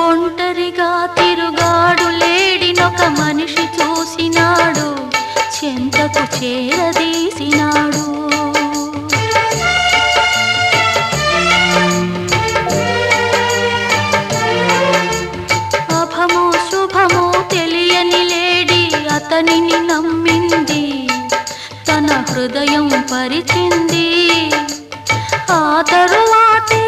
ఒంటరిగా తిరుగాడు లేడినొక మనిషి చూసినాడు, చెంతకు చేరదీసినాడు. అభమో శుభమో తెలియని లేడి అతనిని నమ్మింది, తన హృదయం పరిచింది. ఆ తరువాతే